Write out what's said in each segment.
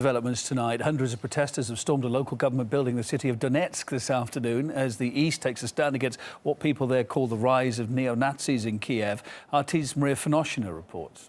Developments tonight. Hundreds of protesters have stormed a local government building in the city of Donetsk this afternoon as the east takes a stand against what people there call the rise of neo-Nazis in Kiev. RT's Maria Fanoshina reports.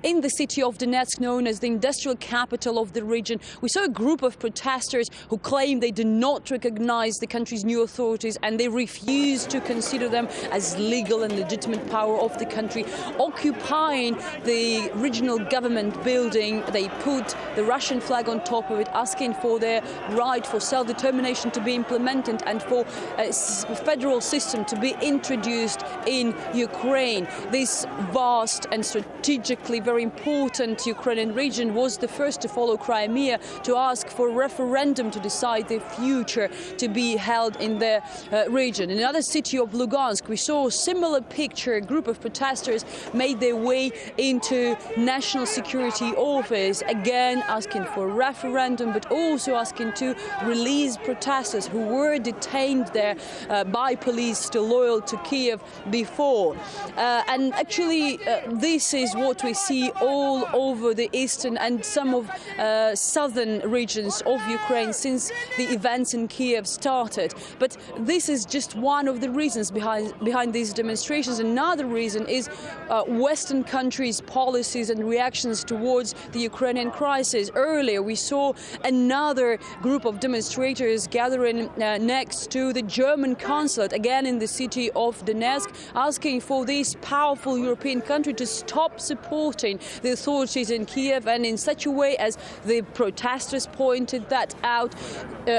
In the city of Donetsk, known as the industrial capital of the region, we saw a group of protesters who claim they do not recognize the country's new authorities and they refuse to consider them as legal and legitimate power of the country, occupying the regional government building. They put the Russian flag on top of it, asking for their right for self-determination to be implemented and for a federal system to be introduced in Ukraine. This vast and strategically very important Ukrainian region was the first to follow Crimea to ask for a referendum to decide their future to be held in the region. In another city of Lugansk, we saw a similar picture. A group of protesters made their way into National Security Office, again asking for a referendum, but also asking to release protesters who were detained there by police still loyal to Kiev before. And actually, this is what we see all over the eastern and some of southern regions of Ukraine since the events in Kiev started. But this is just one of the reasons behind these demonstrations. Another reason is Western countries' policies and reactions towards the Ukrainian crisis. Earlier, we saw another group of demonstrators gathering next to the German consulate, again in the city of Donetsk, asking for this powerful European country to stop supporting the authorities in Kiev and in such a way, as the protesters pointed that out,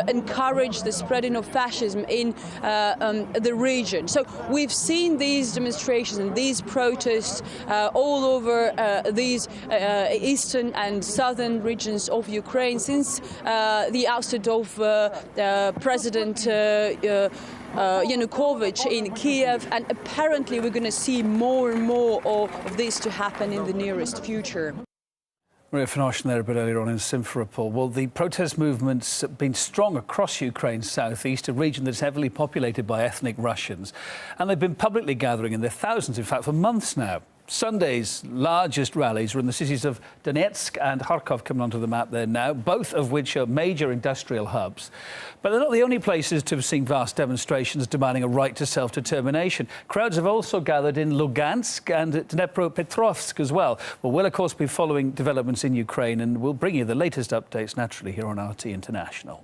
encourage the spreading of fascism in the region. So we've seen these demonstrations and these protests all over these eastern and southern regions of Ukraine since the ousted of President Yanukovych in Kiev, and apparently we're going to see more and more of this to happen in the nearest future. Maria Fanoshina there a bit earlier on in Simferopol. Well, the protest movement's been strong across Ukraine's southeast, a region that's heavily populated by ethnic Russians. And they've been publicly gathering in their thousands, in fact, for months now. Sunday's largest rallies were in the cities of Donetsk and Kharkov, coming onto the map there now, both of which are major industrial hubs. But they're not the only places to have seen vast demonstrations demanding a right to self-determination. Crowds have also gathered in Lugansk and Dnipropetrovsk as well. Well, we'll, of course, be following developments in Ukraine, and we'll bring you the latest updates, naturally, here on RT International.